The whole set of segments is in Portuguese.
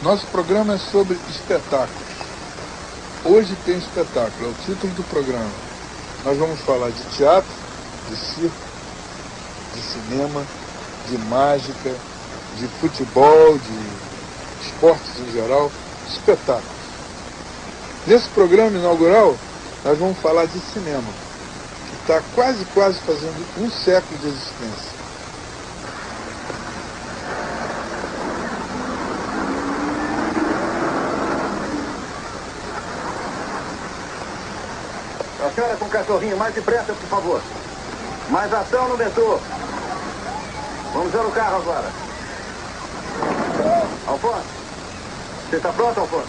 Nosso programa é sobre espetáculos. Hoje tem espetáculo, é o título do programa. Nós vamos falar de teatro, de circo, de cinema, de mágica, de futebol, de esportes em geral, espetáculos. Nesse programa inaugural, nós vamos falar de cinema, que está quase fazendo um século de existência. A senhora com o cachorrinho, mais depressa, por favor. Mais ação no metrô. Vamos ver o carro agora. Alfonso, você está pronto, Alfonso?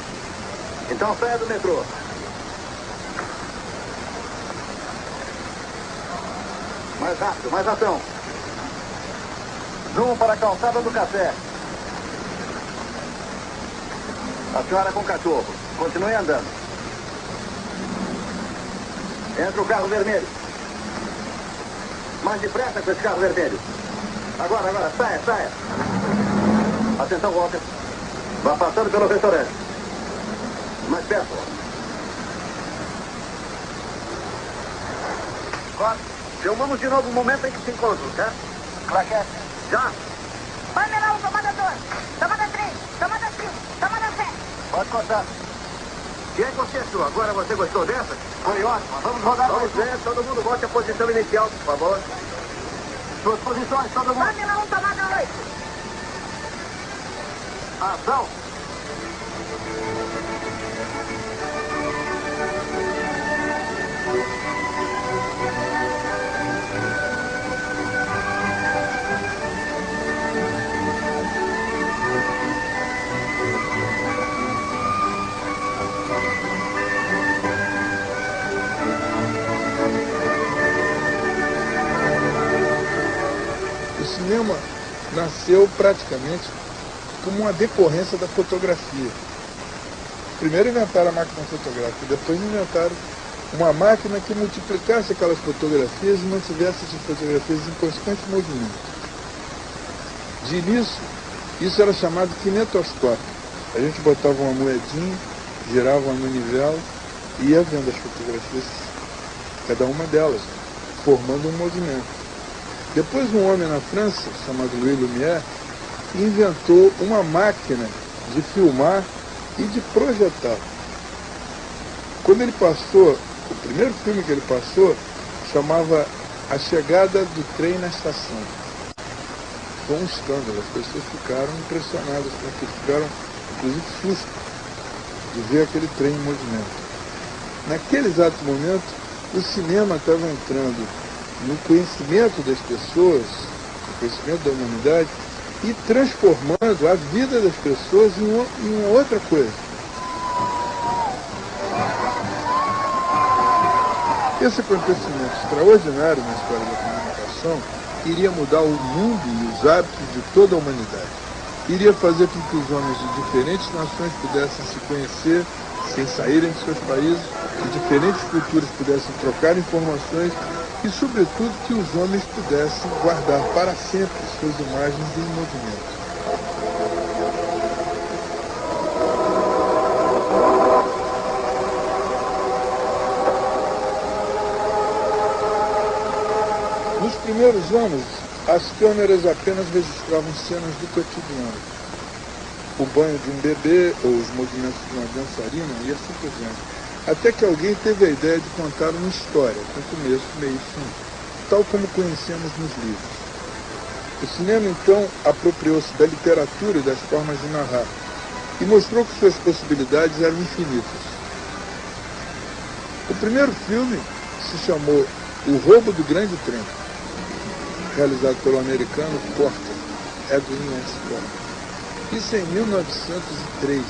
Então saia do metrô. Mais rápido, mais ação. Rumo para a calçada do café. A senhora com o cachorro. Continue andando. Entra o carro vermelho. Mais depressa com esse carro vermelho. Agora, saia. Atenção, Walter. Vá passando pelo restaurante. Mais perto. Filmamos de novo o momento em que se encontram, certo? Claquete. Já? Vai, Menal, tomada 2, tomada 3, tomada 5, tomada 7. Pode cortar. E aí, Conceição, agora você gostou dessa? Foi ótimo. Vamos rodar. Vamos ver, todo mundo volte à posição inicial, por favor. Suas posições, todo mundo. Vai, Menal, tomada 8. Ação. O cinema nasceu praticamente como uma decorrência da fotografia. Primeiro inventaram a máquina fotográfica, depois inventaram uma máquina que multiplicasse aquelas fotografias e mantivesse essas fotografias em constante movimento. De início, isso era chamado kinetoscópio. A gente botava uma moedinha, girava uma manivela e ia vendo as fotografias, cada uma delas, formando um movimento. Depois um homem na França, chamado Louis Lumière, inventou uma máquina de filmar e de projetar. Quando ele passou, o primeiro filme que ele passou, chamava A Chegada do Trem na Estação. Foi um escândalo, as pessoas ficaram impressionadas, porque ficaram, inclusive, susto de ver aquele trem em movimento. Naquele exato momento, o cinema estava entrando no conhecimento das pessoas, no conhecimento da humanidade, e transformando a vida das pessoas em uma outra coisa. Esse acontecimento extraordinário na história da comunicação iria mudar o mundo e os hábitos de toda a humanidade. Iria fazer com que os homens de diferentes nações pudessem se conhecer sem saírem de seus países, que diferentes culturas pudessem trocar informações e, sobretudo, que os homens pudessem guardar para sempre suas imagens em movimento. Nos primeiros anos, as câmeras apenas registravam cenas do cotidiano. O banho de um bebê, ou os movimentos de uma dançarina, e assim por diante. Até que alguém teve a ideia de contar uma história, com começo, meio e fim, tal como conhecemos nos livros. O cinema, então, apropriou-se da literatura e das formas de narrar, e mostrou que suas possibilidades eram infinitas. O primeiro filme se chamou O Roubo do Grande Trem, realizado pelo americano Porter, Edwin S. Porter. Isso em 1903.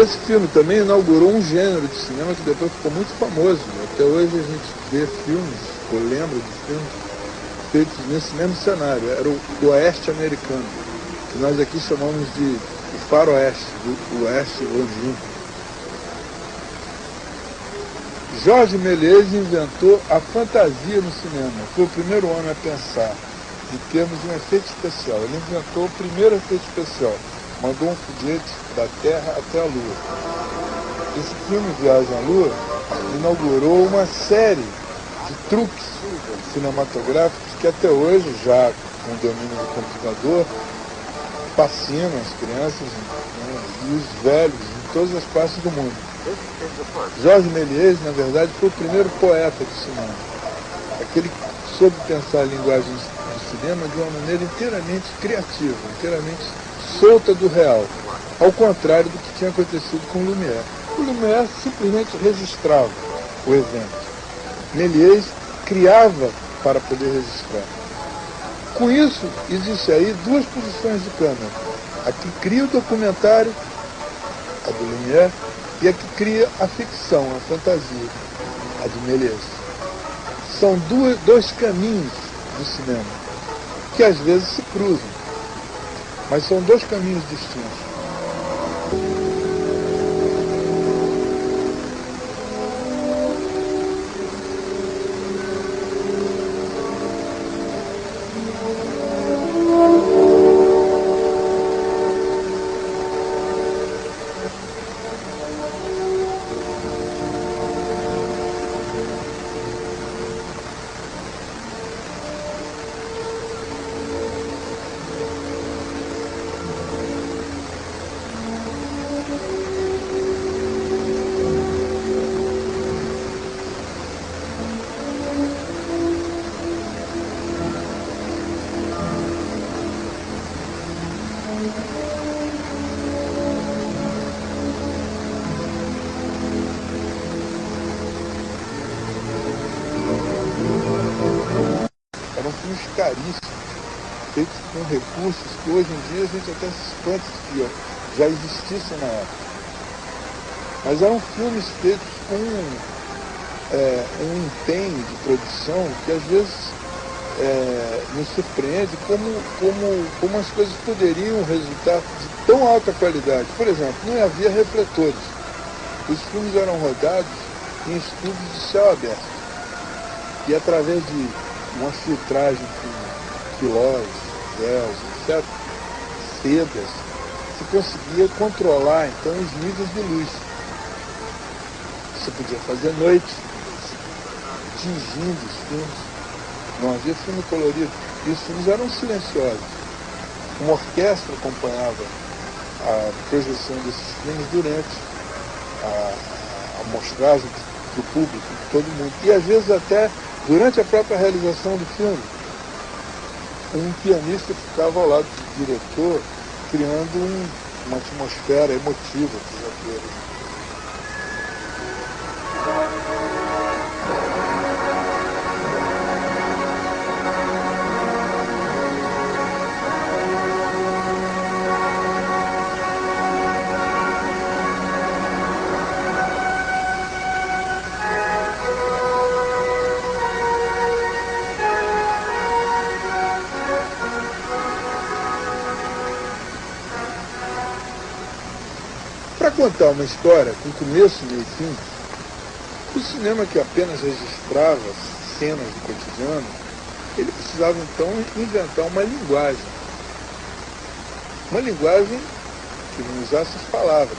esse filme também inaugurou um gênero de cinema que depois ficou muito famoso. Até hoje a gente vê filmes, ou lembra de filmes, feitos nesse mesmo cenário. Era o oeste americano, que nós aqui chamamos de o faroeste, do oeste longínquo. Jorge Méliès inventou a fantasia no cinema. Foi o primeiro homem a pensar em termos de um efeito especial. Ele inventou o primeiro efeito especial. Mandou um foguete da Terra até a Lua. Esse filme, Viagem à Lua, inaugurou uma série de truques cinematográficos que até hoje, já com o domínio do computador, fascinam as crianças, né, e os velhos em todas as partes do mundo. Jorge Méliès, na verdade, foi o primeiro poeta do cinema. Aquele que soube pensar a linguagem do cinema de uma maneira inteiramente criativa, inteiramente solta do real, ao contrário do que tinha acontecido com Lumière. O Lumière simplesmente registrava o evento. Méliès criava para poder registrar. Com isso, existe aí duas posições de câmera. A que cria o documentário, a do Lumière, e a que cria a ficção, a fantasia, a de Méliès. São dois caminhos do cinema, que às vezes se cruzam, mas são dois caminhos distintos. Eram filmes caríssimos, feitos com recursos que hoje em dia a gente até se espanta que já existissem na época. Mas eram filmes feitos com um empenho de produção que às vezes nos surpreende como as coisas poderiam resultar de tão alta qualidade. Por exemplo, não havia refletores. Os filmes eram rodados em estúdios de céu aberto. E através de uma filtragem com quilós, véus, etc., sedas, se conseguia controlar então os níveis de luz. Você podia fazer noite, tingindo os filmes. Não havia filme colorido. E os filmes eram silenciosos. Uma orquestra acompanhava a projeção desses filmes durante a mostragem para o público, de todo mundo. E às vezes até durante a própria realização do filme, um pianista ficava ao lado do diretor, criando uma atmosfera emotiva para os atores. Para contar uma história com começo, meio e fim, o cinema que apenas registrava cenas do cotidiano, ele precisava então inventar uma linguagem. Uma linguagem que não usasse as palavras.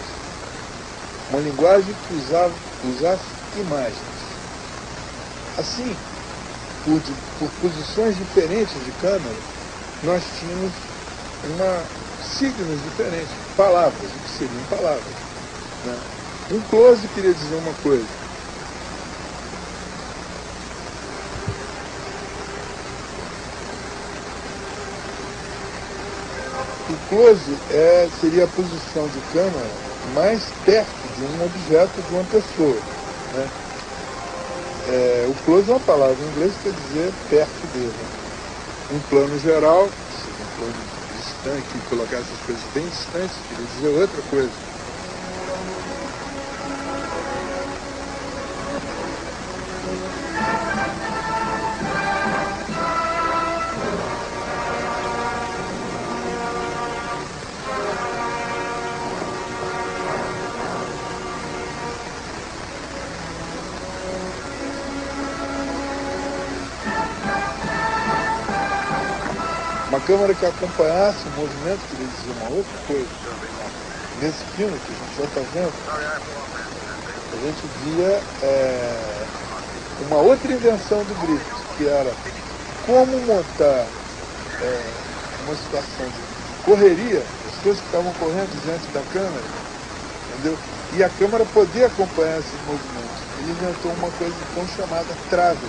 Uma linguagem que usasse imagens. Assim, por posições diferentes de câmera, nós tínhamos signos diferentes, palavras, o que seriam palavras. Né? Um close queria dizer uma coisa. O close seria a posição de câmera mais perto de um objeto, de uma pessoa. Né? O close é uma palavra em inglês que quer dizer perto dele. Um plano geral, um plano distante, que colocar essas coisas bem distantes, queria dizer outra coisa. Uma câmera que acompanhasse o movimento, queria dizer uma outra coisa. Nesse filme que a gente já está vendo, a gente via uma outra invenção do Griffith, que era como montar uma situação de correria, as pessoas que estavam correndo diante da câmera, entendeu? E a câmera poder acompanhar esses movimentos. Ele inventou uma coisa tão chamada trave.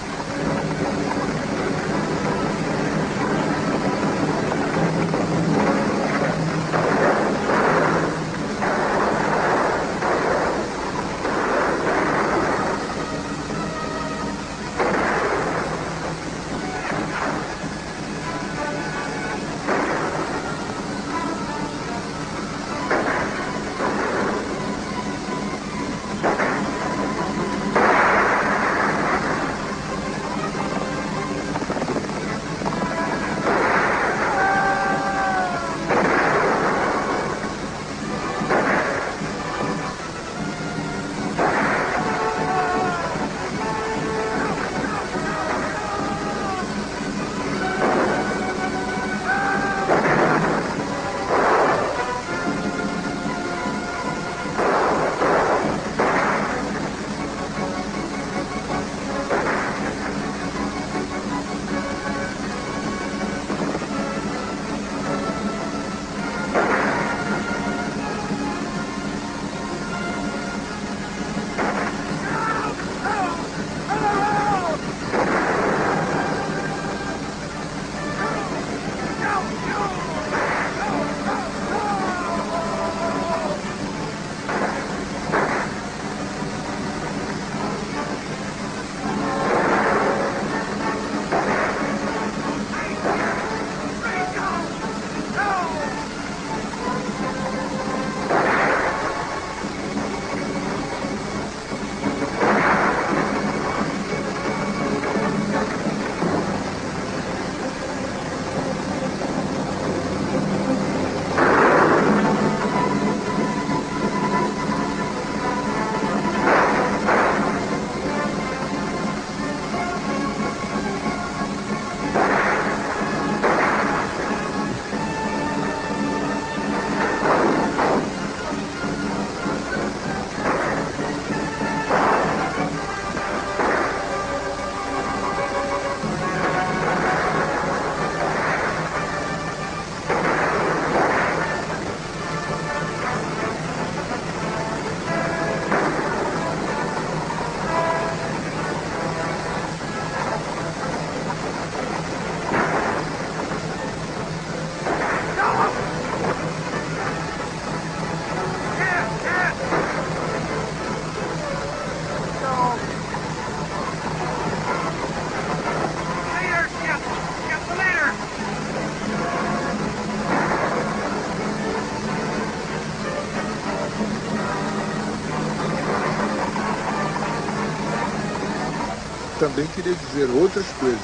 Também queria dizer outras coisas.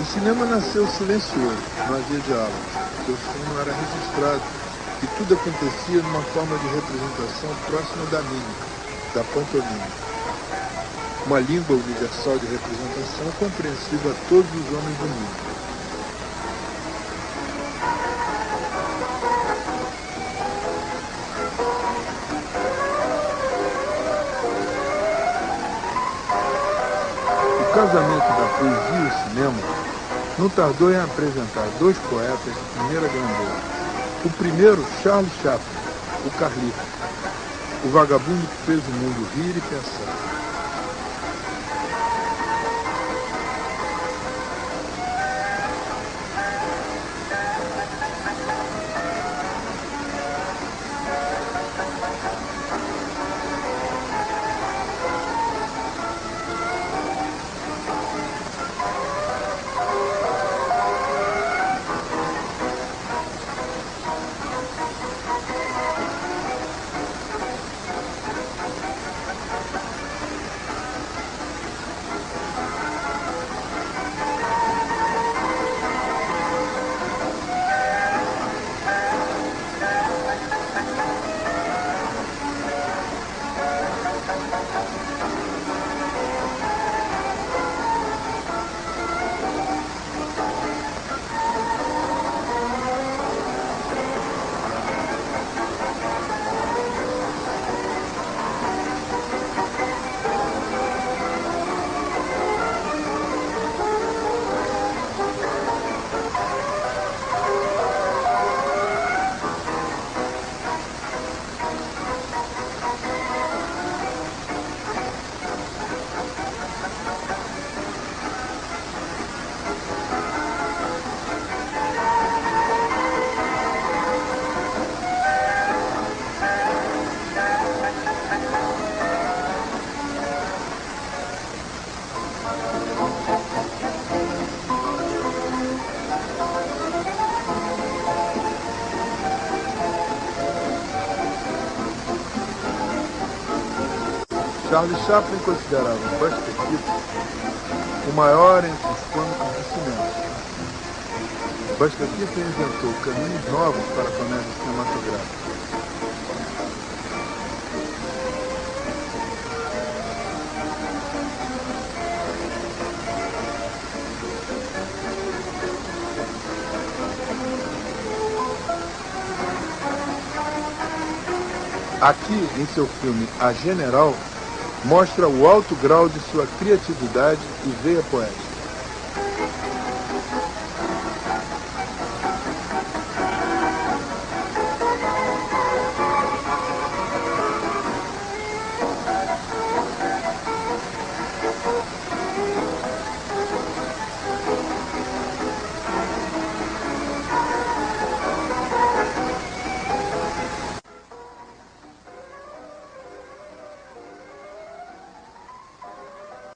O cinema nasceu silencioso, não havia diálogos, porque o som era registrado e tudo acontecia numa forma de representação próxima da mímica, da pantomima. Uma língua universal de representação compreensível a todos os homens do mundo. O casamento da poesia e o cinema não tardou em apresentar dois poetas de primeira grandeza. O primeiro, Charles Chaplin, o Carlito, o vagabundo que fez o mundo rir e pensar. Charlie Chaplin considerava Buster Keaton o maior entre os cômicos do cinema. Buster Keaton inventou caminhos novos para a comédia cinematográfica. Aqui, em seu filme A General, mostra o alto grau de sua criatividade e veia poética.